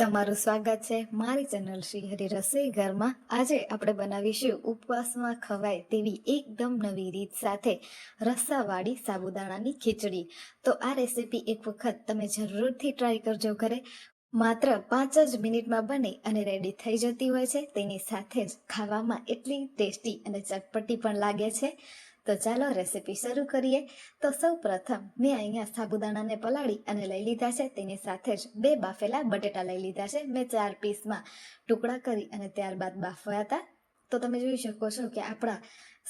તમારું સ્વાગત છે મારી ચેનલ શ્રી હરિ રસોઈ ઘરમાં। આજે આપણે બનાવીશું ઉપવાસમાં ખવાય તેવી એકદમ નવી રીત સાથે રસાવાળી સાબુદાણાની ખીચડી। તો આ રેસીપી એક વખત તમે જરૂરથી ટ્રાય કરજો ઘરે। માત્ર 5 જ મિનિટમાં બની અને રેડી થઈ જતી હોય છે। તેની સાથે જ ખાવામાં એટલી ટેસ્ટી અને ચટપટી પણ લાગે છે। તો ચાલો રેસીપી શરૂ કરીએ। તો સૌ પ્રથમ મેં અહીંયા સાબુદાણાને પલાળી અને લઈ લીધા છે। તેની સાથે જ 2 બાફેલા બટેટા લઈ લીધા છે। મેં 4 પીસમાં ટુકડા કરી અને ત્યારબાદ બાફ્યા હતા। તો તમે જોઈ શકો છો કે આપણા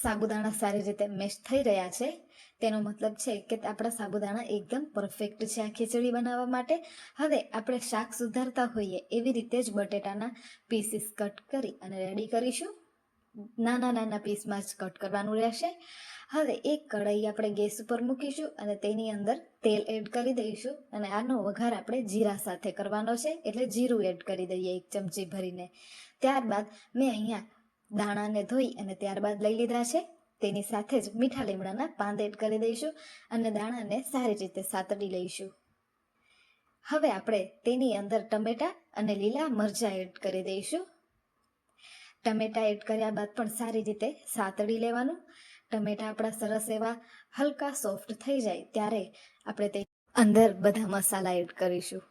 સાબુદાણા સારી રીતે મેશ થઈ રહ્યા છે। તેનો મતલબ છે કે આપણા સાબુદાણા એકદમ પરફેક્ટ છે આ ખીચડી બનાવવા માટે। હવે આપણે શાક સુધારતા હોઈએ એવી રીતે જ બટેટાના પીસીસ કટ કરી અને રેડી કરીશું। નાના નાના પીસમાં જ કટ કરવાનું રહેશે। હવે એક કઢાઈ આપણે ગેસ ઉપર મૂકીશું અને તેની અંદર તેલ એડ કરી દઈશું અને આનો વઘાર આપણે જીરા સાથે કરવાનો છે, એટલે જીરું એડ કરી દઈએ 1 ચમચી ભરીને। ત્યારબાદ મેં અહીંયા દાણાને ધોઈ અને ત્યારબાદ લઈ લીધા છે। તેની સાથે જ મીઠા લીમડાના પાન એડ કરી દઈશું અને દાણાને સારી રીતે સાતડી લઈશું। હવે આપણે તેની અંદર ટમેટા અને લીલા મરચાં એડ કરી દઈશું। ટમેટા એડ કર્યા બાદ પણ સારી રીતે સાતડી લેવાનું। ટમેટા આપણા સરસ એવા હલકા સોફ્ટ થઈ જાય ત્યારે આપણે તે અંદર બધા મસાલા એડ કરીશું।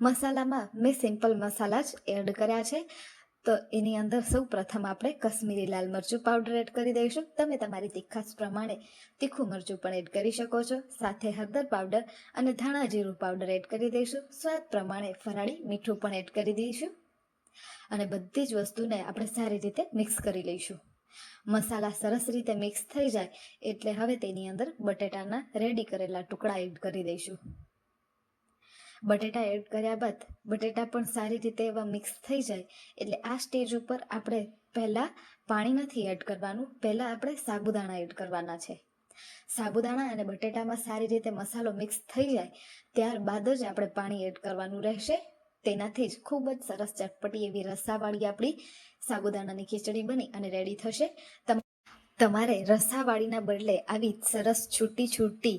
મસાલામાં મેં સિમ્પલ મસાલા જ એડ કર્યા છે। તો એની અંદર સૌ પ્રથમ આપણે કશ્મીરી લાલ મરચું પાવડર એડ કરી દઈશું। તમે તમારી તીખાશ પ્રમાણે તીખું મરચું પણ એડ કરી શકો છો। સાથે હળદર પાવડર અને ધાણા જીરું પાવડર એડ કરી દઈશું। સ્વાદ પ્રમાણે ફરાળી મીઠું પણ એડ કરી દઈશું અને બધી જ વસ્તુને આપણે સારી રીતે મિક્સ કરી લઈશું। મસાલા સરસ રીતે મિક્સ થઈ જાય એટલે હવે તેની અંદર બટેટાના રેડી કરેલા ટુકડા એડ કરી દઈશું। બટેટા એડ કર્યા બાદ બટેટા પણ સારી રીતે એવા મિક્સ થઈ જાય એટલે આ સ્ટેજ ઉપર આપણે પહેલાં પાણી નથી એડ કરવાનું, પહેલાં આપણે સાબુદાણા એડ કરવાના છે। સાબુદાણા અને બટેટામાં સારી રીતે મસાલો મિક્સ થઈ જાય ત્યારબાદ જ આપણે પાણી એડ કરવાનું રહેશે। તેનાથી જ ખૂબ જ સરસ ચટપટી એવી રસાવાળી આપણી સાબુદાણાની ખીચડી બની અને રેડી થશે। તમારે રસાવાળીના બદલે આવી સરસ છૂટી છૂટી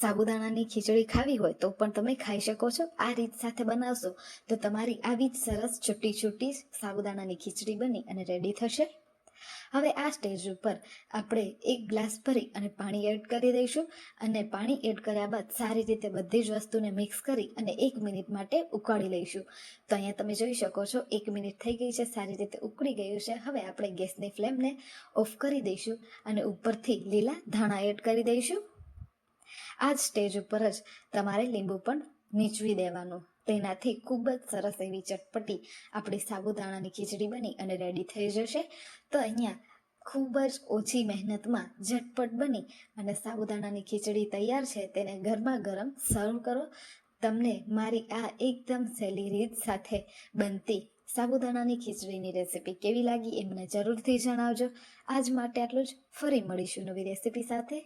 સાબુદાણાની ખીચડી ખાવી હોય તો પણ તમે ખાઈ શકો છો। આ રીત સાથે બનાવશો તો તમારી આવી જ સરસ છૂટી છૂટી સાબુદાણાની ખીચડી બની અને રેડી થશે। હવે આ સ્ટેજ ઉપર આપણે 1 ગ્લાસ ભરી અને પાણી એડ કરી દઈશું અને પાણી એડ કર્યા બાદ સારી રીતે બધી જ વસ્તુને મિક્સ કરી અને 1 મિનિટ માટે ઉકાળી લઈશું। તો અહીંયા તમે જોઈ શકો છો 1 મિનિટ થઈ ગઈ છે, સારી રીતે ઉકળી ગયું છે। હવે આપણે ગેસની ફ્લેમને ઓફ કરી દઈશું અને ઉપરથી લીલા ધાણા એડ કરી દઈશું। આ જ સ્ટેજ ઉપર જ તમારે લીંબુ પણ નીચવી દેવાનું। તેનાથી ખૂબ જ સરસ એવી ચટપટી આપણી સાબુદાણાની ખીચડી બની અને રેડી થઈ જશે। તો અહીંયા ખૂબ જ ઓછી મહેનતમાં ઝટપટ બની અને સાબુદાણાની ખીચડી તૈયાર છે। તેને ગરમા ગરમ સર્વ કરો। તમને મારી આ એકદમ સહેલી રીત સાથે બનતી સાબુદાણાની ખીચડીની રેસીપી કેવી લાગી એ મને જરૂરથી જણાવજો। આજ માટે આટલું જ, ફરી મળીશું નવી રેસીપી સાથે।